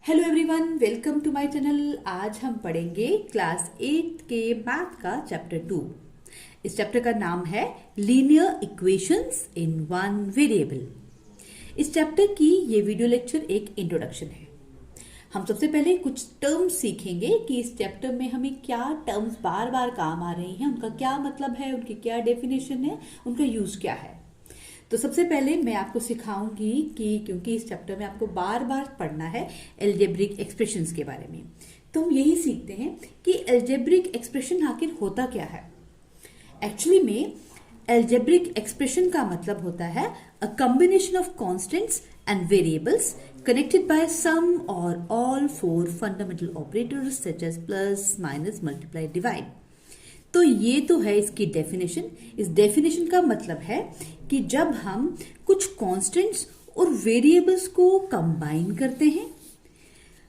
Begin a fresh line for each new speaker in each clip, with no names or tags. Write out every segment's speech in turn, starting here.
Hello everyone, welcome to my channel. आज हम पढ़ेंगे क्लास 8 के मैथ का चैप्टर 2। इस चैप्टर का नाम है linear equations in one variable. इस चैप्टर की ये वीडियो लेक्चर एक इंट्रोडक्शन है। हम सबसे पहले कुछ टर्म्स सीखेंगे कि इस चैप्टर में हमें क्या टर्म्स बार बार काम आ रही हैं, उनका क्या मतलब है, उनकी क्या डेफिनेशन है, उनका यूज क्या है। तो सबसे पहले मैं आपको सिखाऊंगी कि क्योंकि इस चैप्टर में आपको बार बार पढ़ना है एल्जेब्रिक एक्सप्रेशंस के बारे में, तो हम यही सीखते हैं कि एल्जेब्रिक एक्सप्रेशन आखिर होता क्या है। एक्चुअली में एल्जेब्रिक एक्सप्रेशन का मतलब होता है a combination of constants and variables connected by some or all four fundamental operators such as plus, minus, multiply, divide। तो ये तो है इसकी डेफिनेशन। इस डेफिनेशन का मतलब है कि जब हम कुछ कांस्टेंट्स और वेरिएबल्स को कंबाइन करते हैं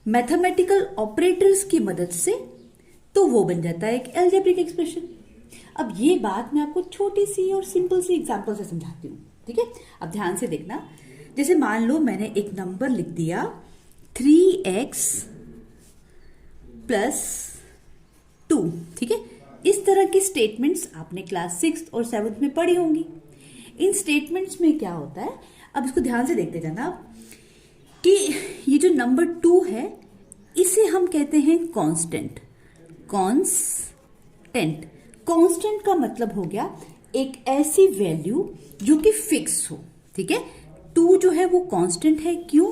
मैथमेटिकल ऑपरेटर्स की मदद से, तो वो बन जाता है एक एल्जेब्रिक एक्सप्रेशन। अब ये बात मैं आपको छोटी सी और सिंपल सी एग्जांपल से समझाती हूँ, ठीक है। अब ध्यान से देखना। जैसे मान लो मैंने एक नंबर लिख दिया 3x प्लस 2, ठीक है। इस तरह की स्टेटमेंट्स आपने क्लास 6 और 7 में पढ़ी होंगी। इन स्टेटमेंट्स में क्या होता है, अब इसको ध्यान से देखते जाना कि ये जो नंबर 2 है इसे हम कहते हैं कांस्टेंट। कांस्टेंट का मतलब हो गया एक ऐसी वैल्यू जो कि फिक्स हो, ठीक है। 2 जो है वो कांस्टेंट है, क्यों?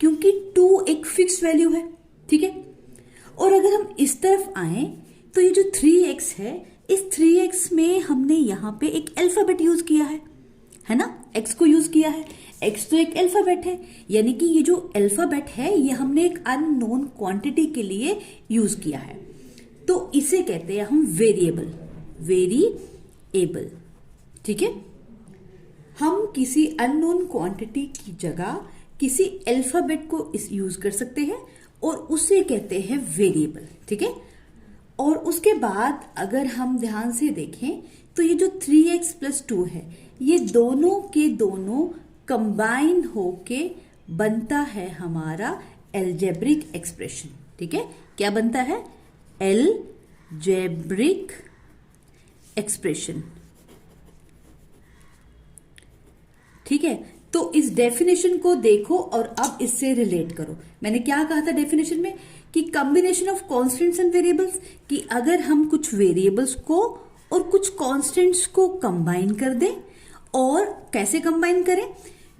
क्योंकि 2 एक फिक्स वैल्यू है, ठीक है। और अगर हम इस तरफ आए तो ये जो 3x है, इस 3x में हमने यहां पे एक अल्फाबेट यूज किया है ना, x को यूज किया है। x तो एक अल्फाबेट है, यानी कि ये जो अल्फाबेट है ये हमने एक अननोन क्वांटिटी के लिए यूज किया है। तो इसे कहते हैं हम वेरिएबल, ठीक है। हम किसी अननोन क्वांटिटी की जगह किसी अल्फाबेट को इस यूज कर सकते हैं और उसे कहते हैं वेरिएबल, ठीक है। और उसके बाद अगर हम ध्यान से देखें तो ये जो 3x प्लस 2 है, ये दोनों के दोनों कंबाइन होके बनता है हमारा एल्जेब्रिक एक्सप्रेशन, ठीक है। क्या बनता है? एल्जेब्रिक एक्सप्रेशन, ठीक है। तो इस डेफिनेशन को देखो और अब इससे रिलेट करो। मैंने क्या कहा था डेफिनेशन में कि combination of constants and variables, कि अगर हम कुछ वेरिएबल्स को और कुछ कांस्टेंट्स को कंबाइन कर दें, और कैसे कंबाइन करें?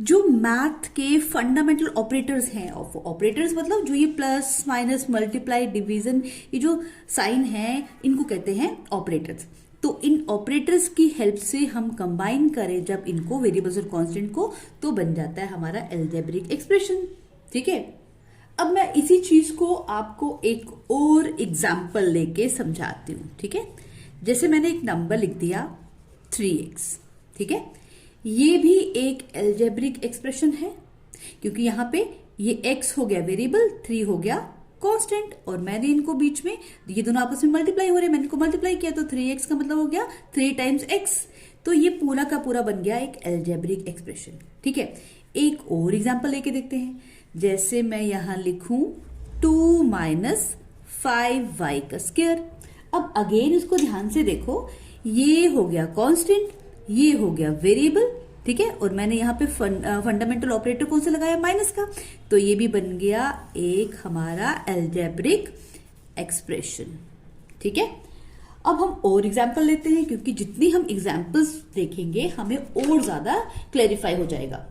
जो मैथ के फंडामेंटल ऑपरेटर्स हैं, ऑपरेटर्स मतलब जो ये प्लस, माइनस, मल्टीप्लाई, डिवीजन, ये जो साइन है इनको कहते हैं ऑपरेटर्स। तो इन ऑपरेटर्स की हेल्प से हम कंबाइन करें जब इनको, वेरिएबल्स और कांस्टेंट को, तो बन जाता है हमारा एल्जेब्रिक एक्सप्रेशन, ठीक है। अब मैं इसी चीज को आपको एक और एग्जांपल लेके समझाती हूं, ठीक है। जैसे मैंने एक नंबर लिख दिया 3x, ठीक है। ये भी एक एल्जेब्रिक एक्सप्रेशन है, क्योंकि यहां पे ये x हो गया वेरिएबल, 3 हो गया कांस्टेंट, और मैंने इनको बीच में, ये दोनों आपस में मल्टीप्लाई हो रहे हैं, मैंने इनको मल्टीप्लाई किया तो 3x का मतलब हो गया 3 टाइम्स x। तो ये पूरा का पूरा बन गया एक एल्जेब्रिक एक्सप्रेशन, ठीक है। एक और एग्जांपल लेके देखते हैं। जैसे मैं यहां लिखूं 2 माइनस 5y का स्क्वायर। अब अगेन इसको ध्यान से देखो, ये हो गया कांस्टेंट, ये हो गया वेरिएबल, ठीक है। और मैंने यहाँ पे फंडामेंटल ऑपरेटर कौन सा लगाया? माइनस का। तो ये भी बन गया एक हमारा एल्जेब्रिक एक्सप्रेशन, ठीक है। अब हम और एग्जांपल लेते हैं, क्योंकि जितनी हम एग्जांपल्स देखेंगे हमें और ज्यादा क्लैरिफाई हो जाएगा।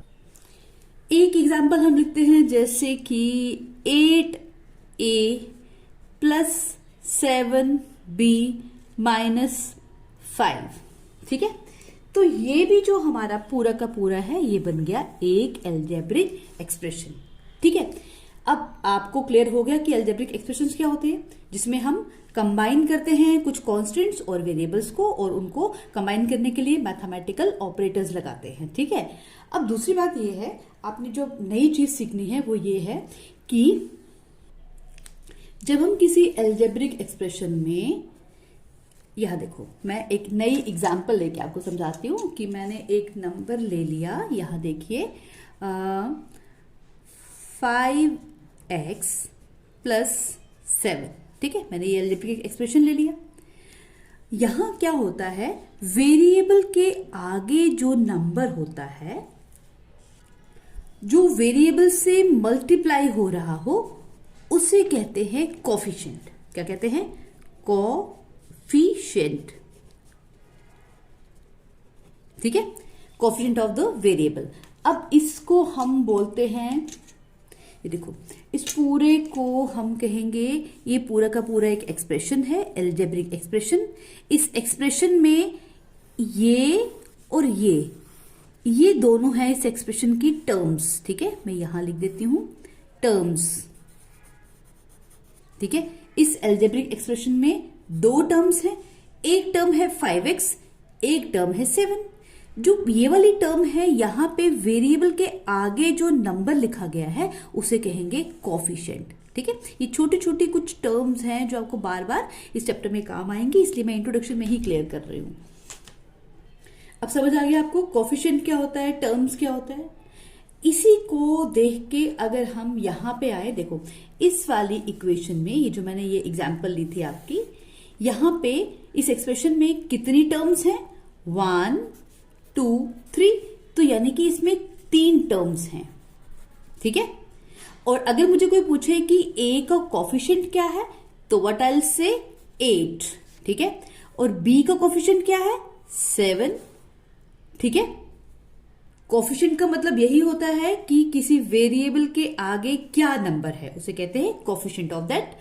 एक एग्जांपल हम लिखते हैं जैसे कि 8a प्लस 7b माइनस 5, ठीक है। तो ये भी जो हमारा पूरा का पूरा है ये बन गया एक एल्जेब्रिक एक्सप्रेशन, ठीक है। अब आपको क्लियर हो गया कि एल्जेब्रिक एक्सप्रेशंस क्या होते हैं, जिसमें हम कंबाइन करते हैं कुछ कांस्टेंट्स और वेरिएबल्स को, और उनको कंबाइन करने के लिए मैथमेटिकल ऑपरेटर्स लगाते हैं, ठीक है। अब दूसरी बात ये है, आपने जो नई चीज सीखनी है वो ये है कि जब हम किसी एल्जेब्रिक एक्सप्रेशन में, यह देखो मैं एक नई एग्जांपल लेके आपको समझाती हूँ कि मैंने एक नंबर ले लिया, यहां देखिए 5x प्लस 7। ठीक है, मैंने ये अलजेब्रिक एक्सप्रेशन ले लिया। यहां क्या होता है, वेरिएबल के आगे जो नंबर होता है, जो वेरिएबल से मल्टीप्लाई हो रहा हो, उसे कहते हैं कोफिशिएंट। क्या कहते हैं? कोफिशिएंट। ठीक है, कोफिशिएंट ऑफ द वेरिएबल। अब इसको हम बोलते हैं, ये देखो, इस पूरे को हम कहेंगे, ये पूरा का पूरा एक एक्सप्रेशन है, अलजेब्रिक एक्सप्रेशन। इस एक्सप्रेशन में ये और ये दोनों हैं इस एक्सप्रेशन की टर्म्स। ठीक है, मैं यहां लिख देती हूं टर्म्स। ठीक है, इस अलजेब्रिक एक्सप्रेशन में दो टर्म्स हैं, एक टर्म है 5x, एक टर्म है 7। जो ये वाली टर्म है, यहां पे वेरिएबल के आगे जो नंबर लिखा गया है उसे कहेंगे कोफिशिएंट। ठीक है, ये छोटी छोटी कुछ टर्म्स हैं जो आपको बार बार इस चैप्टर में काम आएंगी, इसलिए मैं इंट्रोडक्शन में ही क्लियर कर रही हूं। अब समझ आ गया आपको कोफिशिएंट क्या होता है, टर्म्स क्या होता है। इसी को देख के अगर हम यहां पे आए, देखो इस वाली इक्वेशन में, ये जो मैंने ये एग्जांपल ली थी आपकी, यहां पे इस एक्सप्रेशन में कितनी टर्म्स हैं? 1 2 3। तो यानी कि इसमें 3 टर्म्स हैं। ठीक है, और अगर मुझे कोई पूछे कि a का कोफिशिएंट क्या है, तो व्हाट आई विल से 8। ठीक है, और b का कोफिशिएंट क्या है? 7। ठीक है, कोफिशिएंट का मतलब यही होता है कि किसी वेरिएबल के आगे क्या नंबर है, उसे कहते हैं कोफिशिएंट ऑफ दैट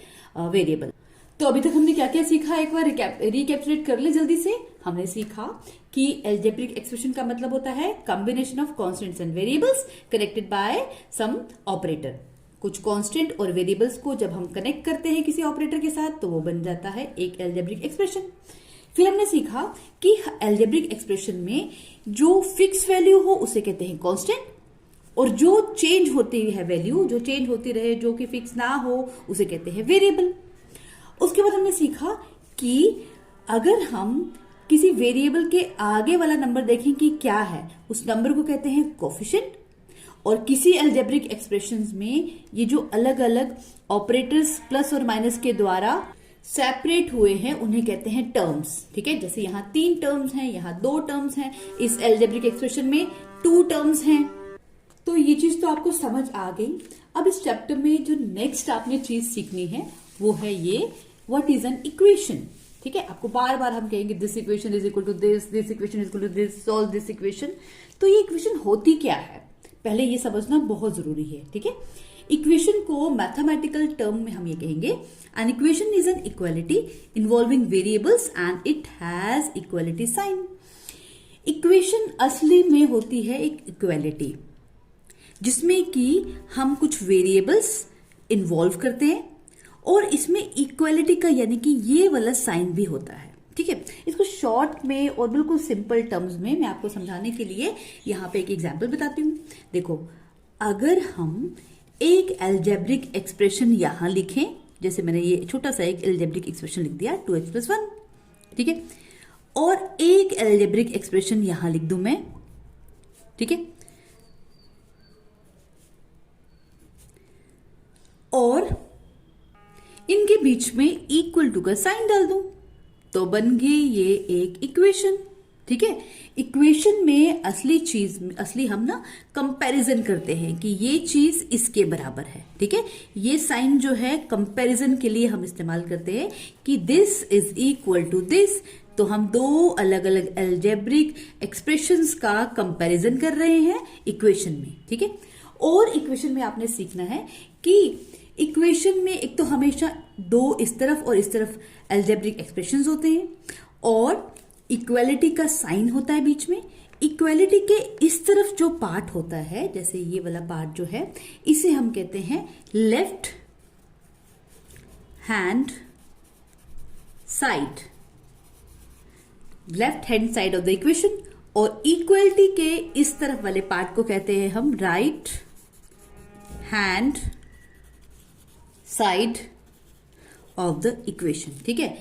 वेरिएबल। तो अभी तक हमने क्या क्या सीखा, एक बार रिकैप्चुलेट कर ले जल्दी से। हमने सीखा कि अलजेब्रिक एक्सप्रेशन का मतलब होता है combination of constants and variables connected by some operator. कुछ कांस्टेंट और वेरिएबल्स को जब हम कनेक्ट करते हैं किसी ऑपरेटर के साथ, तो वो बन जाता है एक अलजेब्रिक एक्सप्रेशन। फिर हमने सीखा कि अलजेब्रिक एक्सप्रेशन में जो फिक्स वैल्यू हो उसे कहते हैं कांस्टेंट, और जो चेंज होती है वैल्यू, जो चेंज होती रहे, जो कि फिक्स ना हो, उसे कहते हैं वेरिएबल। उसके बाद हमने सीखा कि अगर हम किसी वेरिएबल के आगे वाला नंबर देखें कि क्या है, उस नंबर को कहते हैं कोफिशिएंट। और किसी अलजेब्रिक एक्सप्रेशंस में ये जो अलग अलग ऑपरेटर्स प्लस और माइनस के द्वारा सेपरेट हुए हैं, उन्हें कहते हैं टर्म्स। ठीक है, जैसे यहां 3 टर्म्स हैं, यहां 2 टर्म्स हैं, इस अलजेब्रिक एक्सप्रेशन में 2 टर्म्स हैं। तो ये चीज तो आपको समझ आ गई। अब इस चैप्टर में जो नेक्स्ट आपने चीज सीखनी है वो है ये, व्हाट इज एन इक्वेशन। ठीक है, आपको बार बार हम कहेंगे this equation is equal to this equation is equal to this, solve this equation. तो ये इक्वेशन होती क्या है, पहले ये समझना बहुत जरूरी है। ठीक है, इक्वेशन को मैथमेटिकल टर्म में हम ये कहेंगे, an equation is an equality involving variables and it has equality sign. Equation असली में होती है एक इक्वालिटी, जिसमें कि हम कुछ वेरिएबल्स इन्वॉल्व करते हैं और इसमें इक्वालिटी का यानी कि ये वाला साइन भी होता है। ठीक है, इसको शॉर्ट में और बिल्कुल सिंपल टर्म्स में मैं आपको समझाने के लिए यहां पे एक एग्जांपल बताती हूं। देखो, अगर हम एक अलजेब्रिक एक्सप्रेशन यहां लिखें, जैसे मैंने ये छोटा सा एक अलजेब्रिक एक्सप्रेशन लिख दिया 2x + 1। ठीक है, और एक अलजेब्रिक एक्सप्रेशन यहां लिख दूं मैं। ठीक है, और इनके बीच में इक्वल टू का साइन डाल दूं, तो बन गई ये एक इक्वेशन। ठीक है, इक्वेशन में असली हम ना कंपैरिजन करते हैं कि ये चीज इसके बराबर है। ठीक है, ये साइन जो है कंपैरिजन के लिए हम इस्तेमाल करते हैं कि this is equal to this. तो हम दो अलग अलग अलजेब्रिक एक्सप्रेशंस का कंपैरिजन कर रहे हैं इक्वेशन में। ठीक है, और इक्वेशन में आपने सीखना है कि इक्वेशन में एक तो हमेशा दो इस तरफ और इस तरफ अलजेब्रिक एक्सप्रेशंस होते हैं, और इक्वालिटी का साइन होता है बीच में। इक्वालिटी के इस तरफ जो पार्ट होता है, जैसे ये वाला पार्ट जो है, इसे हम कहते हैं left hand side, left hand side of the equation. और इक्वालिटी के इस तरफ वाले पार्ट को कहते हैं हम right hand side of the equation. ठीक है,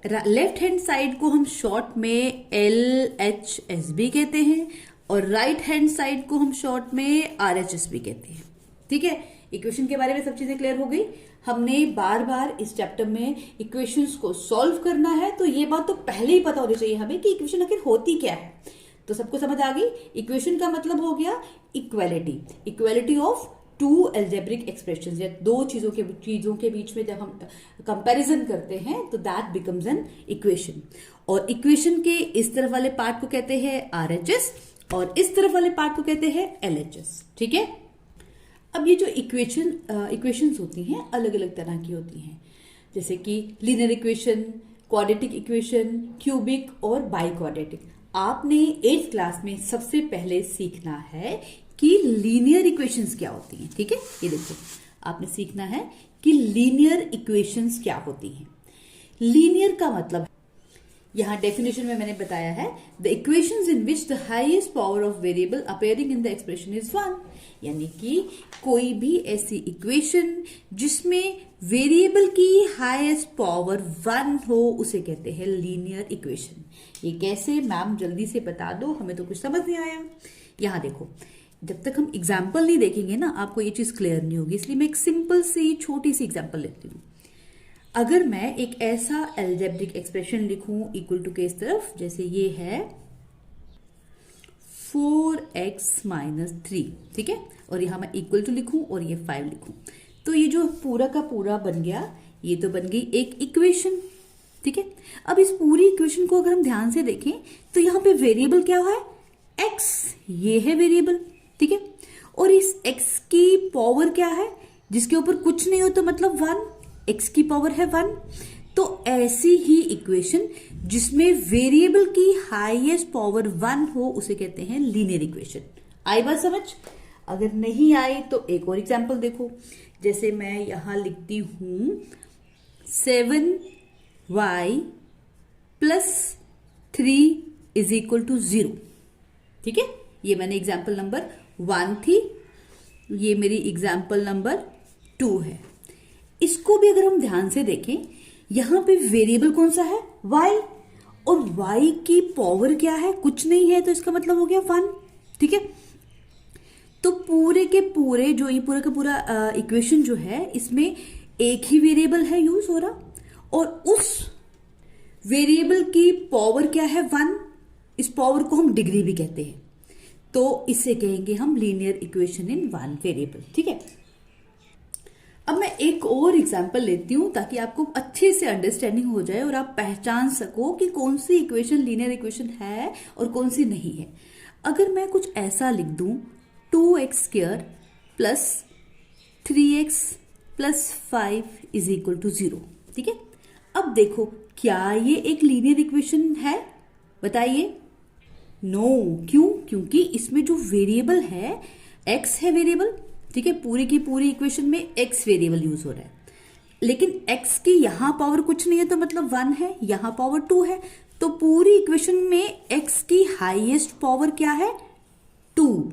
लेफ्ट हैंड साइड को हम शॉर्ट में LHS भी कहते हैं, और राइट हैंड साइड को हम शॉर्ट में RHS भी कहते हैं। ठीक है, इक्वेशन के बारे में सब चीजें क्लियर हो गई। हमने बार बार इस चैप्टर में इक्वेशंस को सॉल्व करना है, तो ये बात तो पहले ही पता होनी चाहिए हमें कि इक्वेशन आखिर होती क्या है। तो सबको समझ आ गई। इक्वेशन का मतलब हो गया equality, equality of two algebraic expressions, या दो चीजों के बीच में जब हम कंपैरिजन करते हैं तो दैट बिकम्स एन इक्वेशन। और इक्वेशन के इस तरफ वाले पार्ट को कहते हैं आरएचएस और इस तरफ वाले पार्ट को कहते हैं एलएचएस। ठीक है। अब ये जो इक्वेशंस होती हैं अलग अलग तरह की होती हैं, जैसे कि linear equation, quadratic equation, cubic और बाई क्वाड्रेटिक। आपने 8th क्लास में सबसे पहले सीखना है कि लीनियर इक्वेशंस क्या होती हैं। ठीक है, ये देखो आपने सीखना है कि लीनियर इक्वेशंस क्या होती हैं। लीनियर का मतलब, यहां डेफिनेशन में मैंने बताया है, the equations in which the highest power of variable appearing in the expression is 1, यानी कि कोई भी ऐसी इक्वेशन जिसमें वेरिएबल की हाईएस्ट पावर 1 हो उसे कहते हैं लीनियर इक्वेशन। ये कैसे मैम, जल्दी से बता दो, हमें तो कुछ समझ नहीं आया। यहां देखो, जब तक हम एग्जाम्पल नहीं देखेंगे ना आपको ये चीज क्लियर नहीं होगी, इसलिए मैं एक सिंपल सी छोटी सी एग्जाम्पल लेती हूँ। अगर मैं एक ऐसा अलजेब्रिक एक्सप्रेशन लिखूं इक्वल टू के इस तरफ, जैसे ये है 4x - 3, ठीक है, और यहां मैं इक्वल टू लिखूं और ये 5 लिखूं, तो ये जो पूरा का पूरा बन गया, ये तो बन गई एक इक्वेशन। ठीक है। अब इस पूरी इक्वेशन को अगर हम ध्यान से देखें तो यहां पे वेरिएबल क्या है, x, ये है वेरिएबल। ठीक है। और इस x की पावर क्या है, जिसके ऊपर कुछ नहीं हो तो मतलब 1, x की पावर है 1। तो ऐसी ही इक्वेशन जिसमें वेरिएबल की हाईएस्ट पावर 1 हो उसे कहते हैं लीनियर इक्वेशन। आई बात समझ? अगर नहीं आई तो एक और एग्जांपल देखो, जैसे मैं यहां लिखती हूं 7y + 3 = 0। ठीक है, ये मैंने एग्जांपल नंबर 1 थी, ये मेरी एग्जांपल नंबर 2 है। इसको भी अगर हम ध्यान से देखें, यहां पे वेरिएबल कौन सा है, y, और y की पावर क्या है, कुछ नहीं है, तो इसका मतलब हो गया 1। ठीक है। तो पूरे के पूरे जो ये पूरा का पूरा इक्वेशन जो है, इसमें एक ही वेरिएबल है यूज हो रहा, और उस वेरिएबल की पावर क्या है 1। इस पावर को हम डिग्री भी कहते हैं, तो इसे कहेंगे हम लीनियर इक्वेशन इन 1 वेरिएबल। ठीक है। अब मैं एक और एग्जांपल लेती हूं ताकि आपको अच्छे से अंडरस्टैंडिंग हो जाए और आप पहचान सको कि कौन सी इक्वेशन लीनियर इक्वेशन है और कौन सी नहीं है। अगर मैं कुछ ऐसा लिख दूं 2x² + 3x + 5 = 0। ठीक है। अब देखो, क्या ये एक लीनियर इक्वेशन है, बताइए। नो, क्यों? क्योंकि इसमें जो वेरिएबल है x है वेरिएबल। ठीक है, पूरी की पूरी इक्वेशन में x वेरिएबल यूज हो रहा है, लेकिन x की यहां पावर कुछ नहीं है तो मतलब 1 है, यहां पावर 2 है, तो पूरी इक्वेशन में x की हाईएस्ट पावर क्या है, 2।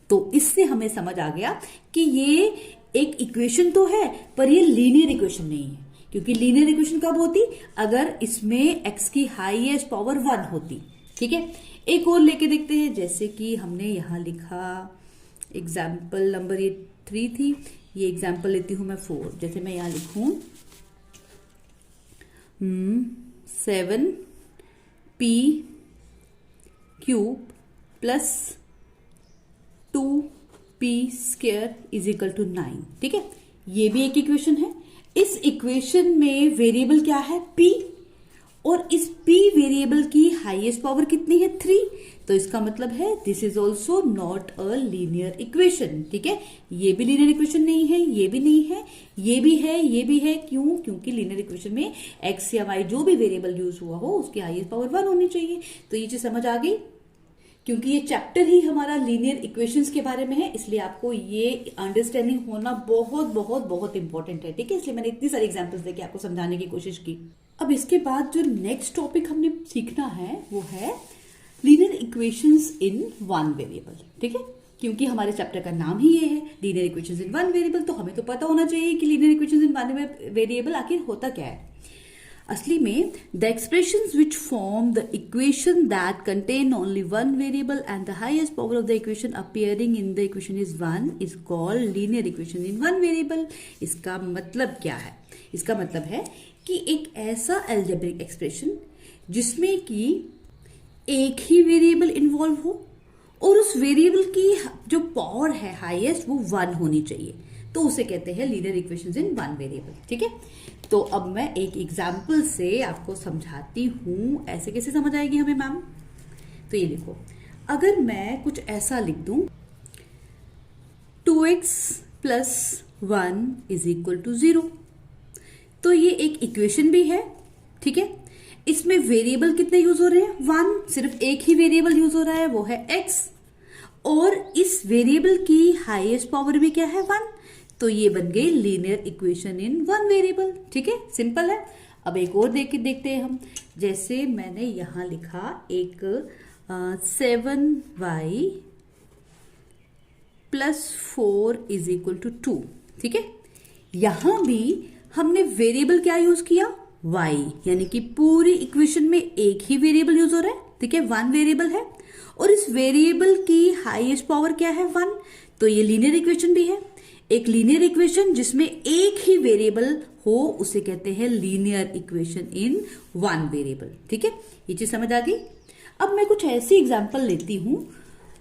तो इससे हमें समझ आ गया कि ये एक इक्वेशन तो है पर ये लीनियर इक्वेशन नहीं है, क्योंकि लीनियर इक्वेशन कब होती, अगर इसमें x की हाईएस्ट पावर 1 होती। ठीक है। एक और लेके देखते हैं, जैसे कि हमने यहां लिखा एग्जाम्पल नंबर ये 3 थी, ये एग्जाम्पल लेती हूं मैं 4। जैसे मैं यहां लिखूं 7p³ + 2p² = 9। ठीक है, ये भी एक इक्वेशन है। इस इक्वेशन में वेरिएबल क्या है, p, और इस p वेरिएबल की हाईएस्ट पावर कितनी है, 3। तो इसका मतलब है this is also not a linear equation. ठीक है, ये भी लीनियर इक्वेशन नहीं है, ये भी नहीं है, ये भी है, ये भी है। क्यों? क्योंकि लीनियर इक्वेशन में x या y जो भी वेरिएबल यूज हुआ हो उसकी हाईएस्ट पावर 1 होनी चाहिए। तो ये चीज समझ आ गई। क्योंकि ये चैप्टर ही हमारा लीनियर इक्वेशंस के बारे में है, इसलिए आपको ये अंडरस्टैंडिंग होना बहुत बहुत बहुत इंपॉर्टेंट है। ठीक है, इसलिए मैंने इतनी सारी एग्जांपल्स देके आपको समझाने की कोशिश की। अब इसके बाद जो नेक्स्ट टॉपिक हमने सीखना है वो है लीनियर इक्वेशंस इन 1 वेरिएबल। ठीक है, क्योंकि हमारे चैप्टर का नाम ही ये है लीनियर इक्वेशंस इन 1 वेरिएबल, तो हमें तो पता होना चाहिए कि लीनियर इक्वेशंस इन 1 वेरिएबल आखिर होता क्या है। असली में the expressions which form the equation that contain only one variable and the highest power of the equation appearing in the equation is 1 is called linear equation in one variable. इसका मतलब क्या है? इसका मतलब है कि एक ऐसा अलजेब्रिक एक्सप्रेशन जिसमें कि एक ही वेरिएबल इन्वॉल्व हो और उस वेरिएबल की जो पावर है हाईएस्ट वो 1 होनी चाहिए, तो उसे कहते हैं linear equations in one variable. ठीक है, तो अब मैं एक एग्जांपल से आपको समझाती हूं, ऐसे कैसे समझ आएगी हमें मैम। तो ये देखो, अगर मैं कुछ ऐसा लिख दूं 2x plus 1 is equal to 0, तो ये एक इक्वेशन भी है। ठीक है, इसमें वेरिएबल कितने यूज हो रहे हैं? 1, सिर्फ एक ही वेरिएबल यूज हो रहा है, वो है x, और इस वेरिएबल की हाईएस्ट पावर भी क्या है? 1। तो ये बन गई linear equation in one variable. ठीक है, सिंपल है। अब एक और देखते हैं हम, जैसे मैंने यहां लिखा एक 7y plus 4 is equal to 2। ठीक है, यहां भी हमने वेरिएबल क्या यूज किया? y, यानी कि पूरी इक्वेशन में एक ही वेरिएबल यूज हो रहा है। ठीक है, 1 वेरिएबल है और इस वेरिएबल की हाईएस्ट पावर क्या है? 1। तो ये लीनियर इक्वेशन भी है। एक लीनियर इक्वेशन जिसमें एक ही वेरिएबल हो उसे कहते हैं linear equation in one variable. ठीक है, ये चीज समझ आ गई। अब मैं कुछ ऐसी एग्जांपल लेती हूं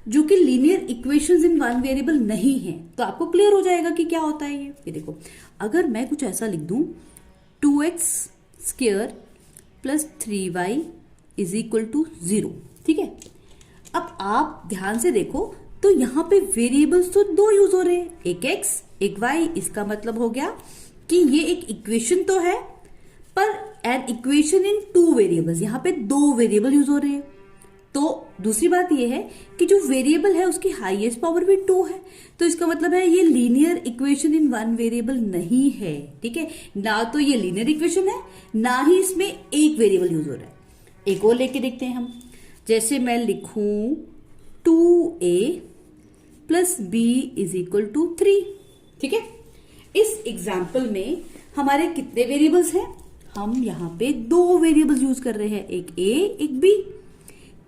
जो कि linear equations in one variable नहीं है, तो आपको क्लियर हो जाएगा कि क्या होता है ये देखो, अगर मैं कुछ ऐसा लिख दूं 2x square plus 3y is equal to 0। ठीक है, अब आप ध्यान से देखो तो यहां पे वेरिएबल्स तो 2 यूज हो रहे हैं, एक x एक y। इसका मतलब हो गया कि ये एक इक्वेशन तो है पर एन इक्वेशन इन 2 वेरिएबल्स, यहां पे 2 वेरिएबल यूज हो रहे हैं। तो दूसरी बात ये है कि जो वेरिएबल है उसकी हाईएस्ट पावर भी 2 है, तो इसका मतलब है ये linear equation in one variable नहीं है। ठीक है, ना तो ये लीनियर इक्वेशन है, ना ही इसमें एक वेरिएबल यूज हो रहा है। एक और लेके देखते हैं हम, जैसे मैं लिखूं 2a plus b is equal to 3। ठीक है, इस एग्जाम्पल में हमारे कितने वेरिएबल्स हैं? हम यहां पे 2 वेरिएबल्स यूज कर रहे हैं, एक a एक b।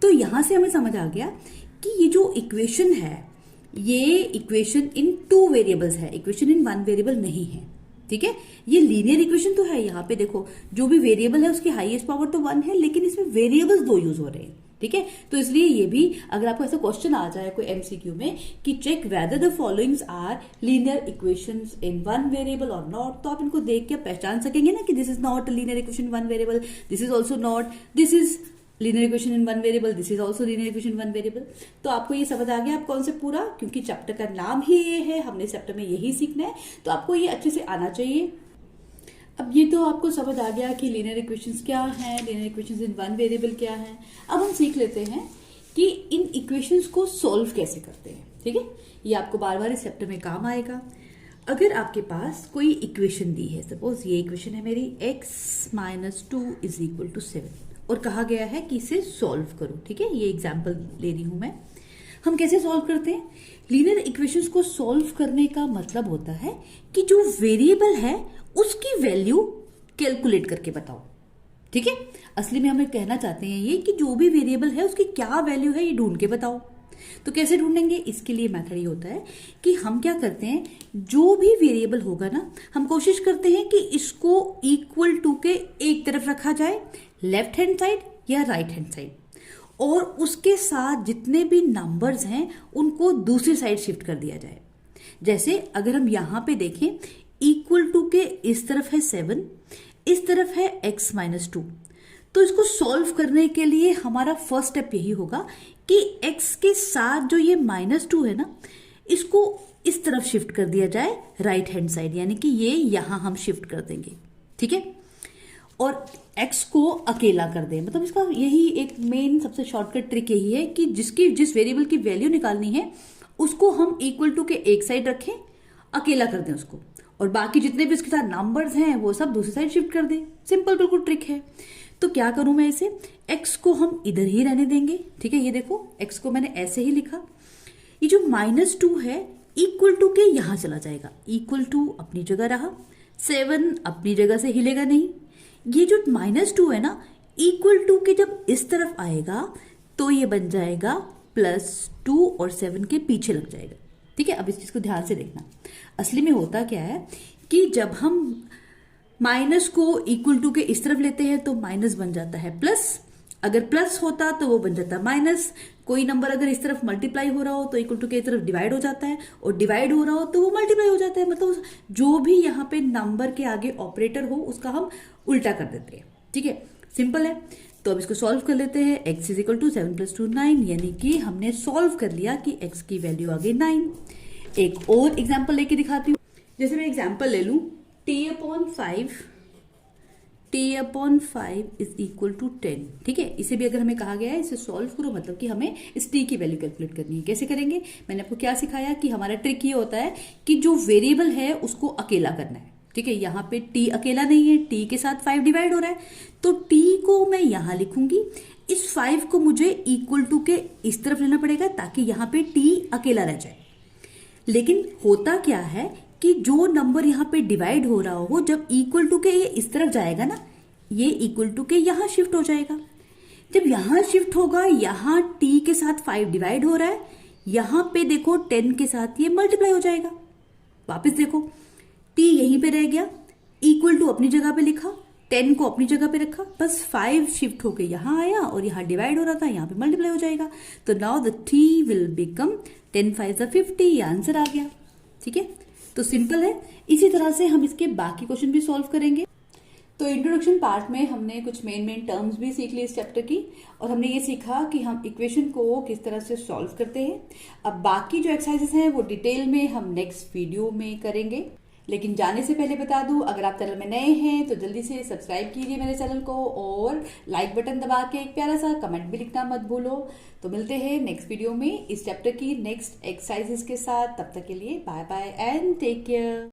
तो यहां से हमें समझ आ गया कि ये जो इक्वेशन है ये इक्वेशन इन 2 वेरिएबल्स है, इक्वेशन इन वन वेरिएबल नहीं है। ठीक है, ये लीनियर इक्वेशन तो है। यहाँ पे देखो जो भी वेरिएबल है उसकी हाईएस्ट पावर तो 1 है, लेकिन इसमें वेरिएबल्स 2 यूज हो रहे हैं। ठीक है, तो इसलिए ये भी, अगर आपको ऐसा क्वेश्चन आ जाए कोई एमसीक्यू में कि check whether the followings are linear equations in one variable और नॉट, तो आप इनको देख के पहचान सकेंगे ना कि this is not linear equation one variable, this is also not, this is linear equation in one variable, this is also linear equation one variable. तो आपको ये समझ आ गया आप कौन से पूरा, क्योंकि चैप्टर का नाम ही ये है, हमने चैप्टर में यही सीखना है, तो आपको ये अच्छे से आना चाहिए। अब ये तो आपको समझ आ गया कि लीनियर इक्वेशंस क्या हैं, linear equations in one variable क्या हैं। अब हम सीख लेते हैं कि इन इक्वेशंस को सॉल्व कैसे करते हैं। ठीक है, ये आपको बार बार इस चैप्टर में काम आएगा। अगर आपके पास कोई इक्वेशन दी है, सपोज ये इक्वेशन है मेरी x minus 2 is equal to 7 और कहा गया है कि इसे सॉल्व करो। ठीक है, ये एग्जाम्पल ले रही हूं मैं। हम कैसे सॉल्व करते हैं? लीनियर इक्वेशंस को सॉल्व करने का मतलब होता है कि जो वेरिएबल है उसकी वैल्यू कैलकुलेट करके बताओ। ठीक है, असली में हमें कहना चाहते हैं ये कि जो भी वेरिएबल है उसकी क्या वैल्यू है ये ढूंढ के बताओ। तो कैसे ढूंढेंगे? इसके लिए मेथड ये होता है कि हम क्या करते हैं, जो भी वेरिएबल होगा ना, हम कोशिश करते हैं कि इसको इक्वल टू के एक तरफ रखा जाए, लेफ्ट हैंड साइड या राइट हैंड साइड, और उसके साथ जितने भी नंबर्स हैं उनको दूसरी साइड शिफ्ट कर दिया जाए। जैसे अगर हम यहां पे देखें, इक्वल टू के इस तरफ है 7, इस तरफ है x माइनस 2, तो इसको सॉल्व करने के लिए हमारा फर्स्ट स्टेप यही होगा कि x के साथ जो ये -2 है ना, इसको इस तरफ शिफ्ट कर दिया जाए राइट हैंड साइड, यानी कि ये यहां हम शिफ्ट कर देंगे। ठीक है, और x को अकेला कर दें, मतलब इसका यही एक मेन सबसे शॉर्टकट ट्रिक यही है कि जिस वेरिएबल की वैल्यू निकालनी है उसको हम इक्वल टू के एक साइड रखें, अकेला कर दें उसको, और बाकी जितने भी उसके साथ नंबर्स हैं वो सब दूसरी साइड शिफ्ट कर दें। सिंपल बिल्कुल ट्रिक है। तो क्या करूं मैं इसे, x को हम इधर ही रहने देंगे। ठीक है, ये देखो x को मैंने ऐसे ही लिखा, ये जो -2 है इक्वल टू के यहां चला जाएगा, इक्वल टू अपनी जगह रहा, 7 अपनी जगह से हिलेगा नहीं, ये जो -2 है ना, इक्वल टू के जब इस तरफ आएगा तो ये बन जाएगा +2 और 7 के पीछे लग जाएगा। ठीक है, अब इस चीज को ध्यान से देखना। असली में होता क्या है कि जब हम माइनस को इक्वल टू के इस तरफ लेते हैं तो माइनस बन जाता है प्लस, अगर प्लस होता तो वो बन जाता माइनस। कोई नंबर अगर इस तरफ मल्टीप्लाई हो रहा हो तो इक्वल टू के इस तरफ डिवाइड हो जाता है, और डिवाइड हो रहा हो तो वो मल्टीप्लाई हो जाता है। मतलब जो भी यहाँ पे नंबर के आगे ऑपरेटर हो उसका हम उल्टा कर देते हैं। ठीक है, सिंपल है। तो अब इसको सॉल्व कर लेते हैं। x इज इक्वल टू 7 + 2 9, यानी कि हमने सॉल्व कर लिया कि x की वैल्यू आ गई 9। एक और एग्जाम्पल लेके दिखाती हूँ। जैसे मैं एग्जाम्पल ले लूं, t/5 इज इक्वल टू 10। ठीक है, इसे भी अगर हमें कहा गया है इसे सॉल्व करो, मतलब कि हमें इस t की वैल्यू कैलकुलेट करनी है। कैसे करेंगे? मैंने आपको क्या सिखाया कि हमारा ट्रिक ये होता है कि जो वेरिएबल है उसको अकेला करना है। ठीक है, यहाँ पे t अकेला नहीं है, t के साथ 5 डिवाइड हो रहा है, तो t को मैं यहां लिखूंगी। इस 5 को मुझे इक्वल टू के इस तरफ लेना पड़ेगा ताकि यहाँ पे t अकेला रह जाए। लेकिन होता क्या है कि जो नंबर यहाँ पे डिवाइड हो रहा हो, जब इक्वल टू के ये इस तरफ जाएगा ना, ये इक्वल टू के यहां शिफ्ट हो जाएगा। जब यहां शिफ्ट होगा, यहां t के साथ 5 डिवाइड हो रहा है, यहां पे देखो 10 के साथ ये मल्टीप्लाई हो जाएगा। वापस देखो, t यहीं पे रह गया, इक्वल टू अपनी जगह पे लिखा, 10 को अपनी जगह पे रखा, बस 5 शिफ्ट होके यहां आया और यहां डिवाइड हो रहा था, यहां पे मल्टीप्लाई हो जाएगा। तो now the t will become 10 5 50। ये आंसर आ गया। ठीक है, तो सिंपल है। इसी तरह से हम इसके बाकी क्वेश्चन भी सॉल्व करेंगे। तो इंट्रोडक्शन पार्ट में हमने कुछ मेन टर्म्स भी सीख ली इस चैप्टर की, और हमने ये सीखा कि हम इक्वेशन को किस तरह से सॉल्व करते हैं। अब बाकी जो एक्सरसाइजेस हैं वो डिटेल में हम नेक्स्ट वीडियो में करेंगे। लेकिन जाने से पहले बता दूं, अगर आप चैनल में नए हैं तो जल्दी से सब्सक्राइब कीजिए मेरे चैनल को, और लाइक बटन दबा के एक प्यारा सा कमेंट भी लिखना मत भूलो। तो मिलते हैं नेक्स्ट वीडियो में इस चैप्टर की नेक्स्ट एक्सरसाइजेस के साथ। तब तक के लिए bye bye and take care.